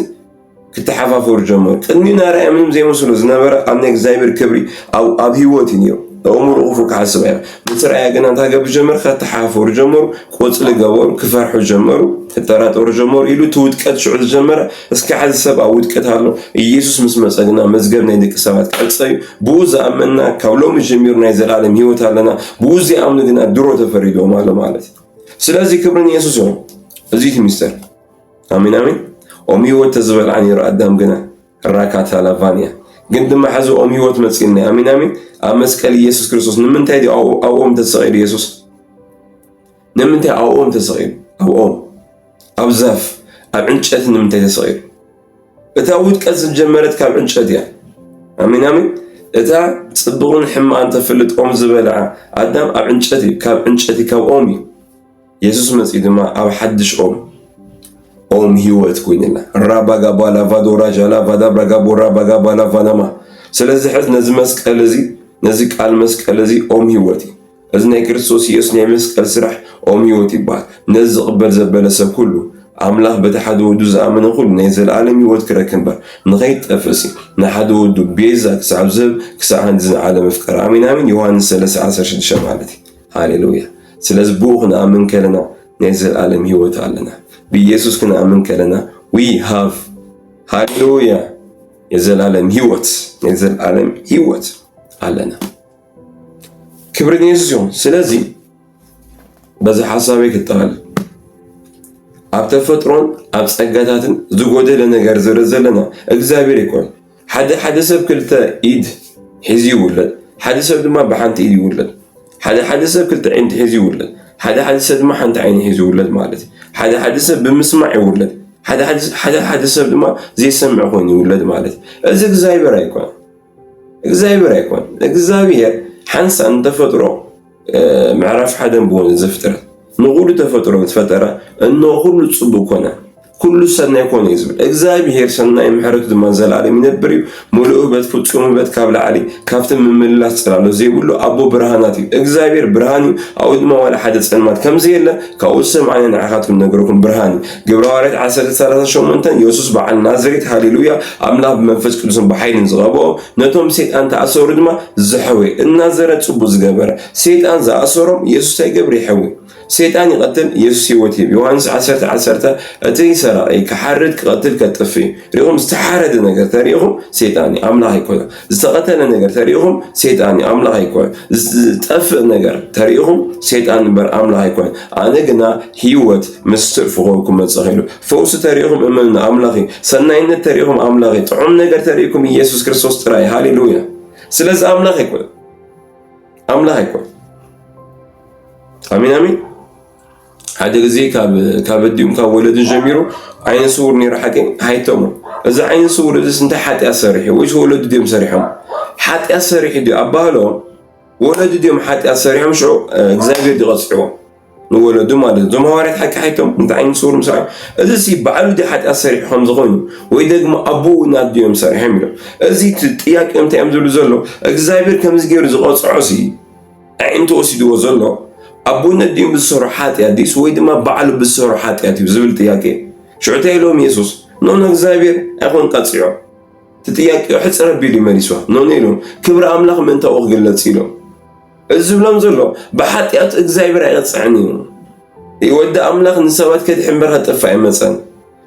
ክተሓፋፈሩ ጀመሩ ቅድሚኡ ናርኣያ ምንም ዘይመስሉ ዝነበረ ኣብ ናይ እግዚኣብሔር ክብሪ ኣብ ሂወት እዩ ነይሩ እሙር ኡፉ ክሓስብ እያ ምስ ረኣያ ግን እንታይ ገብሩ ጀመሩ ከተሓፋፈሩ ጀመሩ ቆፅሊ ገበሩ ክፈርሑ ጀመሩ ክጠራጠሩ ጀመሩ ኢሉ እቲ ውድቀት ሽዑ ዝጀመረ እስኪ ሓደ ሰብ ኣብ ውድቀት ኣሎ ኢየሱስ ምስ መፀ ግና መዝገብ ናይ ደቂ ሰባት ቀፀዩ ብኡ ዝኣመና ካብ ሎሚ ጀሚሩ ናይ ዘለኣለም ሂወት ኣለና ብኡ ዝኣምኑ ግና ድሮ ተፈሪዶም ኣሎ ማለት እዩ ስለዚ ክብሪ ንየሱስ እዩ እዚ እቲ ሚስጥር ኣሚን ኣሚን ኦም ሂወት ተዝበልዓ ነይሩ ኣዳም ግና ራካታ ላቫንያ ግን ድማ ሕዚ ኦም ሂወት መፂልና ኣሚን ኣሚን ኣብ መስቀል ኢየሱስ ክርስቶስ ንምንታይ ዲ ኣብ ኦም ተሰቒሉ ኢየሱስ ንምንታይ ኣብ ኦም ተሰቒሉ ኣብ ኦም ኣብ ዛፍ ኣብ ዕንጨይቲ ንምንታይ ተሰቒሉ እታ ውድቀት ዝጀመረት ካብ ዕንጨት እያ ኣሚን ኣሚን እታ ፅቡቕን ሕማቕን ተፍልጥ ኦም ዝበልዓ ኣዳም ኣብ ዕንጨይቲ ካብ ዕንጨይቲ ካብ ኦም እዩ ኢየሱስ መፂ ድማ ኣብ ሓድሽ ኦም ሂወት ኮይንና ራባጋ ባላ ቫዶራ ጃላ ቫዳ ብራጋ ቦራ ባጋ ባላ ቫናማ ስለዚ ሕዝ ነዚ መስቀል እዚ ነዚ ቃል መስቀል እዚ ኦም ሂወት እዩ እዚ ናይ ክርስቶስ ኢየሱስ ናይ መስቀል ስራሕ ኦም ሂወት ይበሃል ነዚ ዝቕበል ዘበለ ሰብ ኩሉ ኣምላኽ በቲ ሓደ ወዱ ዝኣመነ ኩሉ ናይ ዘለኣለም ሂወት ክረክብ እምበር ንኸይጠፍእሲ ንሓደ ወዱ ቤዛ ክሳብ ዝህብ ክሳብ ሃንዲ ዝዓለ መፍቀር ኣሚን ኣሚን ዮሃንስ 3:16 ማለት እዩ ሃሌሉያ ስለዚ ብኡ ክንኣምን ከለና ናይ ዘለኣለም ሂወት ኣለና ብኢየሱስ ክንኣምን ከለና we have ሃሌሉያ የዘላለም ሂወት ኣለና ክብሪ ንየሱስ ይሁን ስለዚ በዚ ሓሳቤ ክጠቕል ኣብ ተፈጥሮን ኣብ ጸጋታትን ዝጎደለ ነገር ዝረዘለና እግዚአብሔር ይኮን ሓደ ሰብ ክልተ ኢድ ሒዙ ይውለድ ሓደ ሰብ ድማ ብሓንቲ ኢድ ይውለድ ሓደ ሰብ ክልተ ዓይኒ ሒዙ ይውለድ ሓደ ሰብ ድማ ሓንቲ ዓይኒ ሒዙ ይውለድ ማለት ሓደ ሰብ ብምስማዕ ይውለድ ሓደ ሰብ ድማ ዘይሰምዕ ኮይኑ ይውለድ ማለት እዚ እግዚአብሔር ኣይኮን እግዚአብሔር ሓንሳን ተፈጥሮ ምዕራፍ ሓደን ብሆነ ዘፍጥረት ንኩሉ ተፈጥሮ ተፈጠረ እንሆ ሁሉ ጽቡቅ ኮነ ኩሉ ሰናይ ኮነ ይዝብል እግዚአብሔር ሰናይ ምሕረቱ ድማ ዘላለም ይነብር እዩ ሙሉእ በት ፍጹም በት ካብ ላዕሊ ካብቲ ምምላስ ጽላሎ ዘይብሉ አቦ ብርሃናት እዩ እግዚአብሔር ብርሃን እዩ አው ድማ ዋላ ሓደ ጽልማት ከምዚ የለ ካብኡ ሰማዕና ንዓኻትኩም ነገርኩም ብርሃን ግብረ ሐዋርያት 10:38 ኢየሱስ በዓል ናዝሬት ሃሌሉያ አምላክ በመንፈስ ቅዱስን በኃይልን ዝቀብኦ ነቶም ሰይጣን ተኣሰሩ ድማ ዝሐወ እናዘረት ጽቡቅ ዝገበረ ሰይጣን ዝኣሰሮም ኢየሱስ ኣይገብር ይሐወ ሰይጣን ይቀትል ኢየሱስ ህይወት ይብ ዮሐንስ 10:10 እቲ ይሰራይ ከሐርድ ከቀትል ከጥፍ ሪኦም ዝተሐረደ ነገር ተሪኦም ሰይጣን አምላክ ይኮን ዝተቀተለ ነገር ተሪኦም ሰይጣን አምላክ ይኮን ዝጠፍ ነገር ተሪኦም ሰይጣን በር አምላክ ይኮን አነ ግና ህይወት ምስር ፍቆኩም መጽኸሉ ፈውስ ተሪኦም እመን አምላክ ሰናይነት ተሪኦም አምላክ ጥዑም ነገር ተሪኩም ኢየሱስ ክርስቶስ ጥራይ ሃሌሉያ ስለዚህ አምላክ ይኮን አሜን አሜን ሓደ ግዜ ካብ ዲም ካብ ወለድን ጀሚሩ ዓይነ ስውር ነይሩ ሓቂ ሃይቶሞ እዚ ዓይነ ስውር እዚ እንታይ ሓጢያ ሰሪሑ ወይ ወለዱ ዲም ሰሪሖም ሓጢያ ሰሪሑ ዲ ኣባህሎ ወለዱ ዲም ሓጢያ ሰሪሖም ሽዑ እግዚአብሔር ይቀጽዕዎ ንወለዱ ማለት ዞም ሐዋርያት ሓቂ ሃይቶም እንታይ ዓይነ ስውር ምስራ እዚ ሲ በዓሉ ዲ ሓጢያ ሰሪሖም ዝኾኑ ወይ ደግሞ አቡ ናድዮም ሰሪሖም ኢሎም እዚ ጥያቄ እንታይ እዮም ዝብሉ ዘሎ እግዚአብሔር ከምዚ ገይሩ ዝቆጽዖ ሲ ዓይንቱ ወሲድዎ ዘሎ አቡነት ዲም ብዝሰሩ ኃጢአት ዲስ ወይ ድማ በዓሉ ብዝሰሩ ኃጢአት ዝብል ጥያቄ ሽዑታ ኢሎም ኢየሱስ ኖን እግዚአብሔር አይኮን ቀጽዮ ጥያቄው ሕጽረ ቢሉ መልስዋ ኖን ኢሎም ክብረ አምላክ መንታው ግለጽ ኢሎም እዚ ብሎም ዘሎ በኃጢአት እግዚአብሔር አይቀጽዕኒ ይወደ አምላክ ንሰባት ከድሕምበር ከጠፋ ይመጸን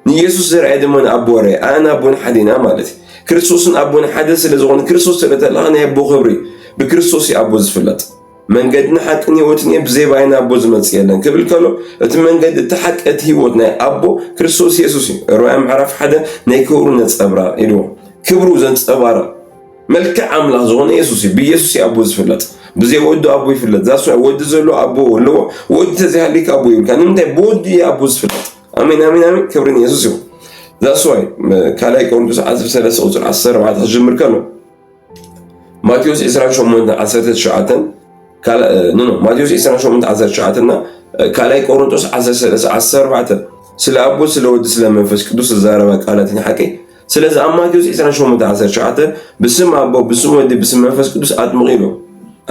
ኢየሱስ ዘርአይ ደሞን አቦረ አና አቦን ሐዲና ማለት ክርስቶስን አቦን ሐደ ስለዝኾነ ክርስቶስ ስለተላኸነ ያቦ ክብሪ በክርስቶስ ያቦ ዝፍለጥ መንገድና ሐቅን ህይወትን ብዘይ ባይና አቦ ዝመጽ የለን ክብል ከሎ እቲ መንገድ እቲ ሐቅት ህይወት ናይ አቦ ክርስቶስ ኢየሱስ ሮማይ ምዕራፍ 1 ናይ ክብሩ ነጸብራ ኢሉ ክብሩ ዘንጸባራ መልክዕ አምላክ ዝኾነ ኢየሱስ ብኢየሱስ አቦ ዝፍለጥ ብዘይ ወዱ አቦ ይፍለጥ ዛሱ ወዱ ዘሎ አቦ ወሎ ወዱ ተዘሃሊክ አቦ ይልካ ንምንታይ በወዱ አቦ ዝፍለጥ አሜን አሜን አሜን ክብርን ኢየሱስ ዛሱ ካላይ ቆሮንቶስ 13 ቁጥር 14 ጀምር ከሎ ማቴዎስ 28:19 ማቴዎስ 28:19 እና ካላይ ቆሮንቶስ 13:14 ስለ አቦ ስለ ወድ ስለ መንፈስ ቅዱስ ዘዛረበ ቃላትን ሐቂ ስለዚህ ማቴዎስ 28:19 በስም አቦ በስም ወድ በስም መንፈስ ቅዱስ አጥምቂሎ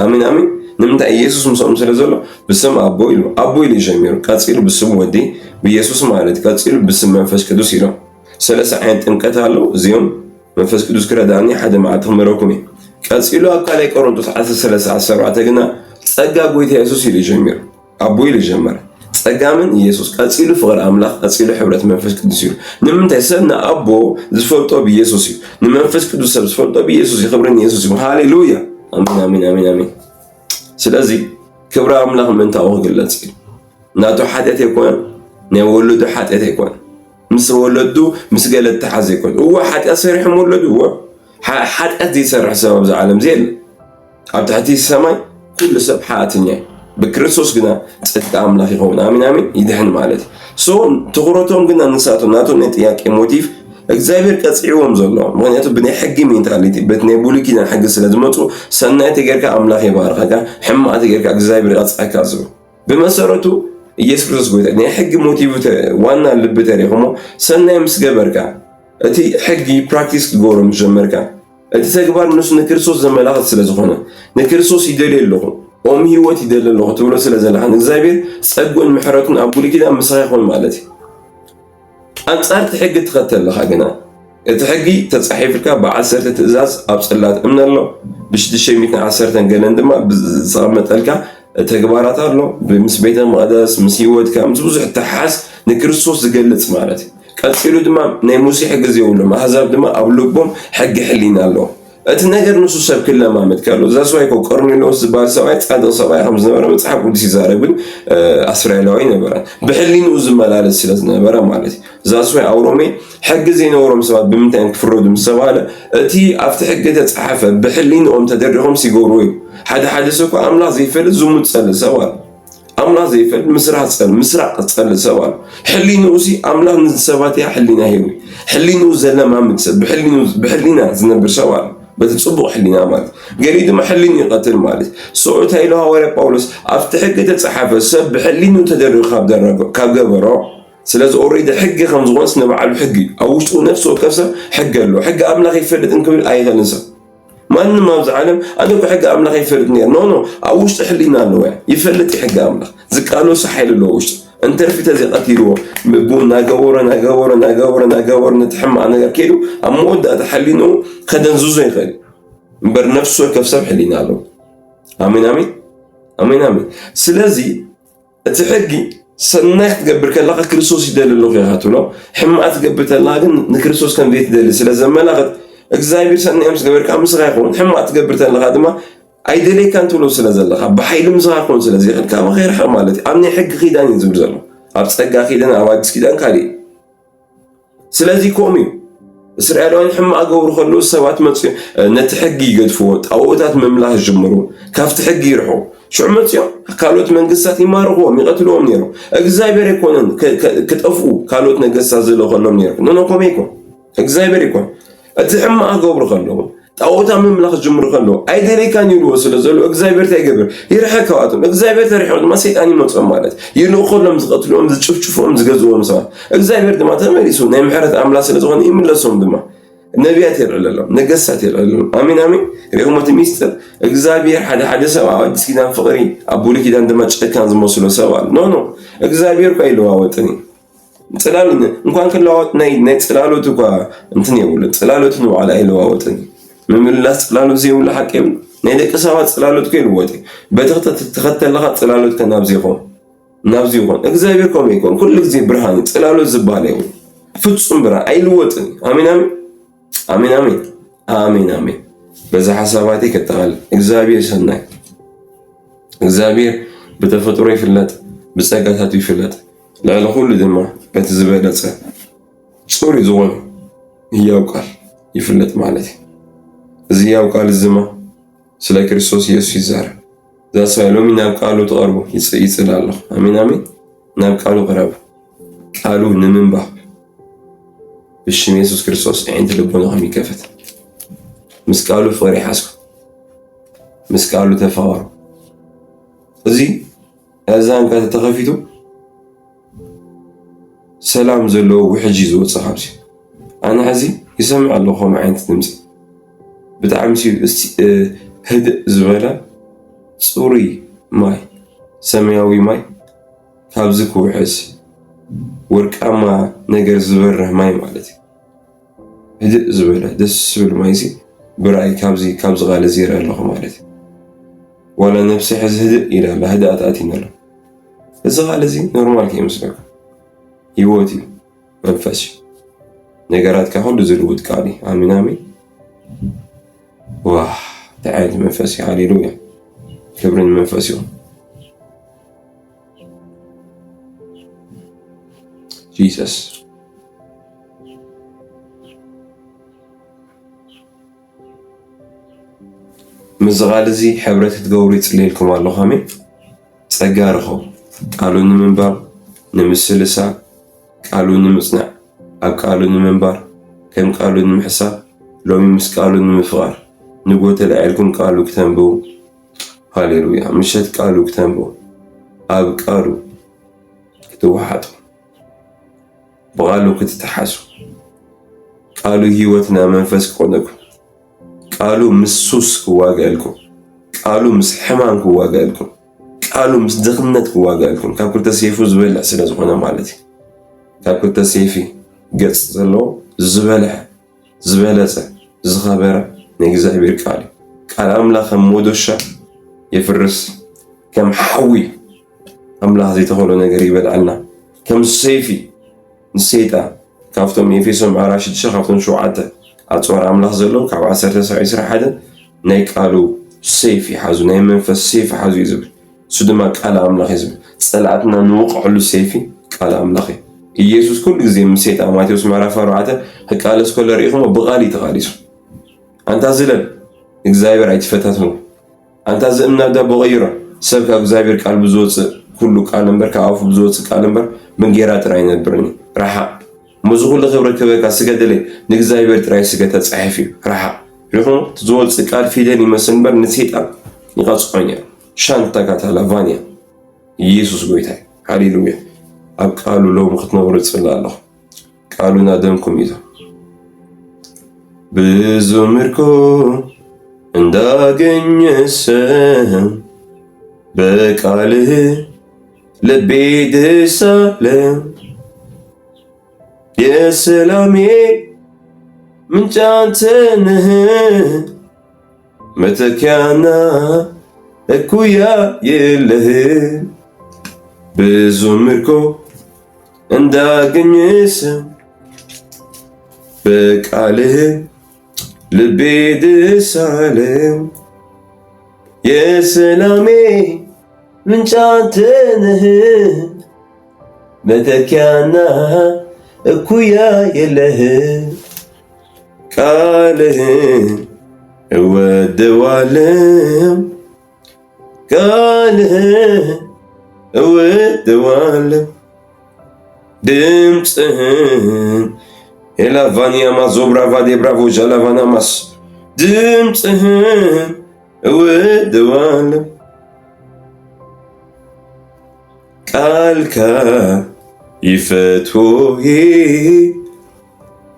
አሜን አሜን ንምንታይ ኢየሱስ ምሰም ስለዘሎ በስም አቦ ይሉ አቦ ይሉ ጀሚሩ ቀጽሉ በስም ወድ በኢየሱስ ማለት ቀጽሉ በስም መንፈስ ቅዱስ ይሉ ስለዚህ አይን ጥምቀት አለው እዚሁም መንፈስ ቅዱስ ከረዳኒ ሓደ ማዕት ምረኩም ቀጽሉ አካላይ ቆሮንቶስ 13:14 ግና ጸጋ ጎይታ ኢየሱስ ይሉ ጀሚሩ አቦ ይሉ ጀመረ ጸጋ ምን ኢየሱስ ቀጽሉ ፍቅር አምላክ ቀጽሉ ሕብረት መንፈስ ቅዱስ ይሉ ንምንታይ ሰብና አቦ ዝፈልጦ በኢየሱስ ይሉ ንመንፈስ ቅዱስ ሰብ ዝፈልጦ በኢየሱስ ይኽብርን ኢየሱስ ይሉ ሃሌሉያ አሜን አሜን አሜን አሜን ስለዚህ ክብረ አምላክ መንታው ግለጽ ናቱ ኃጢአት ይኮን ናይ ወለዱ ኃጢአት ይኮን ምስ ወለዱ ምስ ገለተ ሓዘ ይኮን ወ ኃጢአት ሰሪሖም ወለዱ ወ ኃጢአት ዘይሰርሕ ሰብ ኣብዚ ዓለም ዘየለ ኣብ ትሕቲ ሰማይ ኩሉ ሰብ ሓጢኛ በክርስቶስ ግና ጽድቅ አምላክ ይኸውን አሜን አሜን ይድህን ማለት ሶ ትኩረቶም ግና ንሳቶም ናቶም ናይ ጥያቄ ሞቲቭ እግዚአብሔር ቀጽዕዎም ዘሎ ምክንያቱ ብናይ ሕጊ ሜንታሊቲ በትናይ ብሉይ ኪዳን ሕጊ ስለዝመጹ ሰናይ ተገርካ አምላክ ይባርኸካ ሕማቅ ተገርካ እግዚአብሔር ይቀጽዓካ ዝብል በመሰረቱ ኢየሱስ ክርስቶስ ጎይታ ናይ ሕጊ ሞቲቭ ዋና ልብ ተሪኹሞ ሰናይ ምስ ገበርካ እቲ ሕጊ ፕራክቲስ ክገብሮ ምስ ጀመርካ እቲ ተግባር ንሱ ንክርስቶስ ዘመላኽት ስለዝኾነ ንክርስቶስ ይደልዩ ኣለኹ ኦም ህይወት ይደልዩ ኣለኹ ትብሎ ስለዘለኻ እግዚአብሔር ጸጉን ምሕረቱን ኣብ ብሉይ ኪዳን ምሳኻ ይኹን ማለት እዩ አንጻር ሕጊ ተኸተልኻ ግና እቲ ሕጊ ተጻሒፍልካ ብ10 ትእዛዝ ኣብ ጽላት እምነሎ ብ610 ገለን ድማ ዝቐመጠልካ ተግባራት ኣሎ ምስ ቤተ መቅደስ ምስ ህይወትካ ምስ ብዙሕ ተሓስ ንክርስቶስ ዝገልጽ ማለት እዩ ቀጽሉ ድማ ናይ ሙሴ ሕጊ ዘይብሎም ኣሕዛብ ድማ ኣብ ልቦም ሕጊ ሕሊና ኣሎ اتنجر نص سب كل ما متكلو ذا سوي كو قرنيلوس زبال سواي تصعد سواي خمس نبره مصحف قدس يزاربن اسرائيلاوي نبره بحلين وز ملالس سلاز نبره مالتي ذا سوي اورومي حق زين اوروم سوات بمنتين كفرود مسواله اتي افتح حق تصحفه بحلين ام تدرهم سيغوروي حدا سوكو املا زي فل زوم تصل سوال املا زي فل مسرع تصل سوال حلين وسي املا نسبات يا حلينا هيوي حلين وزلا ما متسب بحلينا زنبر سوال بتصبغ حلينا مالت قريد ما حليني قتل مالت صوت هاي له ورا بولس افتح حق تصحفه سب حلين وتدري خاب درجه كابغبرو سلاز اوريدي حق خمس غونس نبع الحقي او وشو نفسه كسر حق له حق املاخ يفلت انكم الايه نسى ما ما زعلم انا حق املاخ يفلت نو او وش تحلينا له يفلت حق املاخ زقالو صحيل له وش انت رفيت زي قتيرو بونا غورنا نتحمى انا كيلو امود اتحلينو خدن زوزو يخلي بر نفسه كفسب حلينا له امين سلازي اتحقي سنك تقبر كلا كريستوس يدل له هاتو له حما تقبر تلا كن كريستوس كان بيت دل سلازم ملغت اكزايبر سن امس قبر كام صغيرون حما تقبر تلا هذا ايدلي كانت له سلازلخ بحيل مزاقون سلازي كما غير حمالتي امني حق خيدان يزبر زلو ابصقا خيدان اوادس كيدان كالي سلازي كومي اسرائيلوين حما اغور خلو سبات مص نتحقي يقدفو طاوتات مملاح جمرو كافت حق يرحو شو عملتيو كالوت منقسات يمارغوهم يقتلوهم نيرو اكزايبر يكونن كطفو كالوت نقسات زلو خلوهم نيرو نو كوميكو اكزايبر يكون اتحما اغور خلو طاوتا مملاح جمرو خلو ايدري كان يوصل زلو اكزايبر تيغبر يرحكواتهم اكزايبر تريحو ما سيطان يمص مالت يلو خلهم زقتلوهم زچفچفوهم زغزوهم سوا اكزايبر دما تمريسو ناي محرت املاس لزغون يملسهم دما نبيات يرعللهم نقسات يرعللهم امين رغم تميستر اكزابير حدا سوا ودس كيدان فقري ابولي كيدان دما چكان زموسلو سوا نو اكزابير كايلو واوتني صلالن እንኳን ከላውት ናይ ጽላሎት እንኳ እንትን ይውል ጽላሎት ነው على አይሎ ዋወተኒ ምምላስ ጽላሎት ዘይውል ሐቀም ናይ ደቀ ሰባት ጽላሎት ከይልወጥ በተኸተ ተኸተለኻ ጽላሎት ከናብዚ ይሆን እግዚአብሔር ቆም ይቆም ሁሉ ጊዜ ብርሃን ጽላሎት ዝባል ይሁን ፍጹም ብርሃን አይልወጥን አሜን በዛ ሐሳባቴ ከተባለ እግዚአብሔር ሰናይ እግዚአብሔር በተፈጥሮ ይፍለጥ በጸጋታቱ ይፍለጥ ላለ ሁሉ ድማ በተዝበለጸ ጾሪ ዞን ያውቃል ይፍለጥ ማለት እዚህ ያውቃል ዝማ ስለ ክርስቶስ ኢየሱስ ይዛር ዛሳይሎም ይናቃሉ ተቀርቡ ይጽላል አሜን ናቃሉ ቀረቡ ቃሉ ንምንባ بشم يسوع كريستوس عند لبنا هم يكفت مسكالو فوري حسك مسكالو تفاور زي أزان كانت تخفيتو سلام زلو وحجي زود صحابي أنا عزي يسمع الله خو معين تنمس بتعمسي هدء زبالة صوري ماي سماوي ماي كابزك وحس وركاما نجر زبره ماي مالتي هدء زبله دس سبل مايسي براي كابز غالي زيرا الله مالتي ولا نفسي حز هدء الى لا هدأت اتينا له اذا غالي زي نورمال كي مسلك يوتي منفسي نجرات كحول زلود كالي امين واه تعال منفسي هاليلويا كبرن منفسي Jesus مزغالزي حبرت تقوري تسليلكم الله خامي تسقارخو قالوا نمنبر نمسلسا قالوا نمصنع أب قالوا نمنبر كم قالوا نمحساب لو مس قالوا نمفغار نقوت العيلكم قالوا كتنبو هاليلويا مشت قالوا كتنبو أب قالوا كتوحدوا بقالوا كتتحاسوا قالوا هيوتنا منفس قولكم قالوا مسوس كواقالكم قالوا مس حمان كواقالكم قالوا مس دغنت كواقالكم كاب كنت سيفو زبلع سلا زغنا مالتي كاب كنت سيفي قص زلو زبلع زخبره نيغزابير قالي قال املاخ مودوشا يفرس كم حوي املاخ زي تقولوا نغير يبلعلنا كم سيفي نسيتا كافتم يفيسهم عراشد شخفتم شوعته أتصور أملاخ زلو كاب 19 ناي قالوا سيف يحازو ناي منفس سيف يحازو يزبل سودما قال أملاخ يزبل صلعتنا نوقع له سيفي قال أملاخي يسوس كل زي مسيت ماتيوس معرفة رعته قالس كل ريقهم بغالي تغاليس أنت زلل إغزايبر أيتفتاتهم أنت زلنا دا بغيره سبك إغزايبر قال بزوت كله قال نمبر كعوف بزوت قال نمبر من جيرات راينا برني راح مزغول خبرة كبك أسجدلي نغزايبر تراي سجدت صحيفي راح ريقهم تزول سكال في دني مسنبر نسيت أم يقص عنيا شانتك على فانيا يسوس قويتها هاليلويا أب قالوا لو مختنا ورد الله قالوا نادمكم إذا بزمركم እንዳገኘ ሰው በቃልህ ልቤ ደስ አለው የሰላሜ ምንጭ አንተ ነህ መተኪያና እኩያ የለህ ብዙ ምርኮ እንዳገኘ ሰው በቃልህ ልቤ ደስ አለው የሰላሜ ምንጭ አንተ ነህ መተኪያና እኩያ የለህ ቃልህን እወደዋለሁ ቃልህን እወደዋለሁ ድምፅህን ኤላቫኒያማ ዞብራቫ ዴብራቮ ዣላቫናማስ ድምፅህን እወደዋለሁ ቃልካ ይፈትዎዬ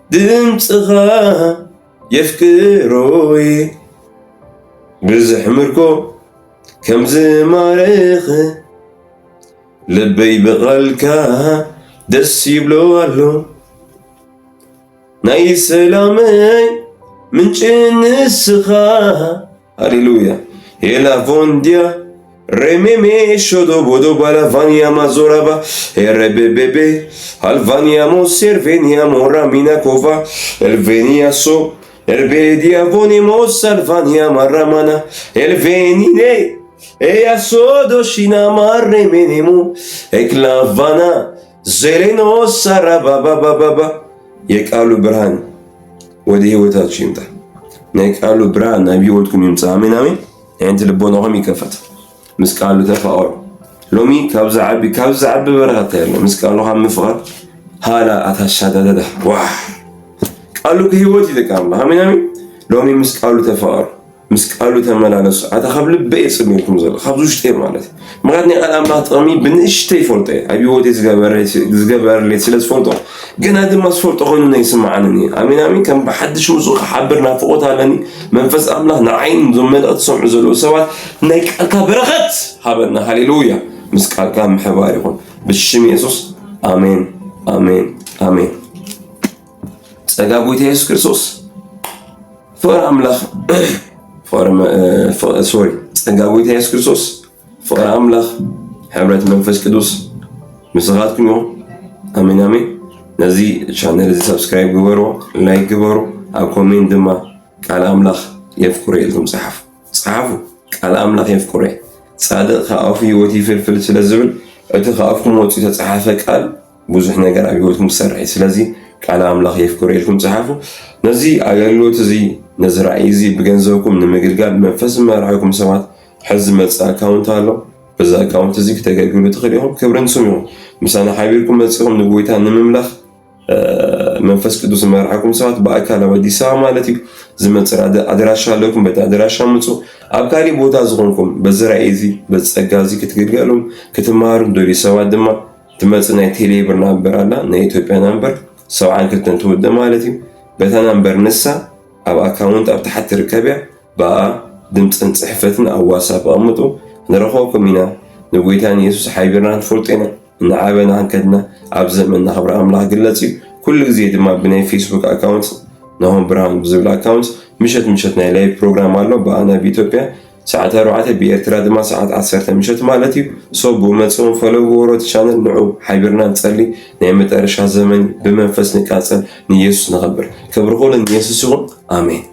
ድምፅኻ የፍቅሮዬ ብዙሕ ምርኮ ከም ዝማረኸ ልበይ ብቓልካ ደስ ይብሎ ኣሎ ናይ ሰላመይ ምንጭ ንስኻ ሃሌሉያ ኤላቮንድያ ሬሜሜ ሾዶ ቦዶ ባላቫንያ ማዞራባ ኤረቤቤቤ አልቫንያሞ ሴርቬኒያሞ ራሚናኮቫ ኤልቬኒያሶ ኤርቤዲያቮኒሞስ አልቫንያ ማራማና ኤልቬኒኔ ኤያሶዶሺና ማሬሜኔሙ ኤክላቫና ዜሌኖስ አራባባባባ የቃሉ ብርሃን ወደ ህይወታችሁ ይምጣ። የቃሉ ብርሃን ናብ ህይወትኩም ይምጣ። አሜን አሜን። አንተ ልቦናኩም ይከፈት። ምስቃሉ ተፋወሩ ሎሚ ካብዛ ዓቢ በረኸት ያለ ምስቃሉ ከም ምፍቃር ሃላ አታሻዳዳ ዋ ቃሉ ከህይወት ይጠቃም። አሜን አሜን። ሎሚ ምስቃሉ ተፋወሩ ምስቃሉ ተመላለሱ። አታኸብ ልበይ ጽምልኩም ዘለ ካብዙ ሽቴ ማለት ምክንያት ናይ ቃል አምላክ ጥቕሚ ብንእሽተይ ፈልጦ ኣብ ህይወት ዝገበረለይ ስለዝፈልጦ ገና ድማ ዝፈልጦ ኮይኑ ናይ ስማዓኒ አሜን አሜን። ከም ብሓድሽ ምፁእ ክሓብር ናፍቆት ኣለኒ መንፈስ ኣምላኽ ንዓይን ዞም መልእኽቲ ዝሰምዑ ዘለዉ ሰባት ናይ ቃልካ በረኸት ሃበና ሃሌሉያ። ምስ ቃልካ ምሕባር ይኹን ብሽም ኢየሱስ አሜን አሜን አሜን። ጸጋ ጎይታ ኢየሱስ ክርስቶስ ፍቅሪ ኣምላኽ ጸጋ ጎይታ ኢየሱስ ክርስቶስ ፍቅሪ ኣምላኽ ሕብረት መንፈስ ቅዱስ ምስኻትኩም ይኹን አሜን አሜን። ነዚ ቻነል እዚ ሰብስክራይብ ግበሩ፣ ላይክ ግበሩ፣ ኣብ ኮሜንት ድማ ቃል ኣምላኽ የፍቁረ ኢልኩም ፀሓፉ። ቃል ኣምላኽ የፍቁረ ጻድቕ ከኣፉ ህይወት ይፍልፍል ስለ ዝብል እቲ ከኣፍኩም ወፂኡ ተፀሓፈ ቃል ብዙሕ ነገር ኣብ ህይወትኩም ዝሰርሕ እዩ። ስለዚ ቃል ኣምላኽ የፍቁረ ኢልኩም ፀሓፉ። ነዚ ኣገልግሎት እዚ ነዚ ራእይ እዚ ብገንዘብኩም ንምግልጋል መንፈስ መራሕኩም ሰባት ሕዚ መፅእ ኣካውንት ኣሎ። በዛ ኣካውንት እዚ ክተገልግሉ ትኽእሉ ኢኹም። ክብርን ስም ይኹን ምሳና ሓቢርኩም መፅኹም ንጎይታ ንምምላኽ መንፈስ ቅዱስ መራሕኩም ሰባት ብኣካል ኣብ ኣዲስ ኣበባ ማለት እዩ ዝመፅእ ኣድራሻ ኣለኩም። በቲ ኣድራሻ ምፁ። ኣብ ካሊእ ቦታ ዝኾንኩም በዚ ራእይ እዚ በዚ ፀጋ እዚ ክትግልገሉ ክትመሃሩ ደልዩ ሰባት ድማ ትመፅእ ናይ ቴሌብር ናምበር ኣላ ናይ ኢትዮጵያ ናምበር 72 ትውድእ ማለት እዩ። በታ ናምበር ንሳ ኣብ ኣካውንት ኣብ ታሕቲ ርከብያ ብኣ ድምፅን ፅሕፈትን ኣብ ዋትስኣፕ ኣቕምጡ ንረኽበኩም ኢና። ንጎይታን ኢየሱስ ሓቢርና ንፈልጦ ኢና ንዓበና ክንከድና ኣብ ዘመንና ክብሪ ኣምላኽ ግለፅ እዩ። ኩሉ ግዜ ድማ ብናይ ፌስቡክ ኣካውንት ናሆም ብርሃን ብዝብል ኣካውንት ምሸት ናይ ላይቭ ፕሮግራም ኣሎ ብኣና ብኢትዮጵያ ሰዓት 4 ብኤርትራ ድማ ሰዓት 10 ምሸት ማለት እዩ። ሶብ ብመፅኦም ፈለጉ ወሮት ቻነል ንዑ ሓቢርና ንጸሊ ናይ መጨረሻ ዘመን ብመንፈስ ንቃጸል ንኢየሱስ ንኸብር ክብሪ ኩሉ ንኢየሱስ ይኹን ኣሜን።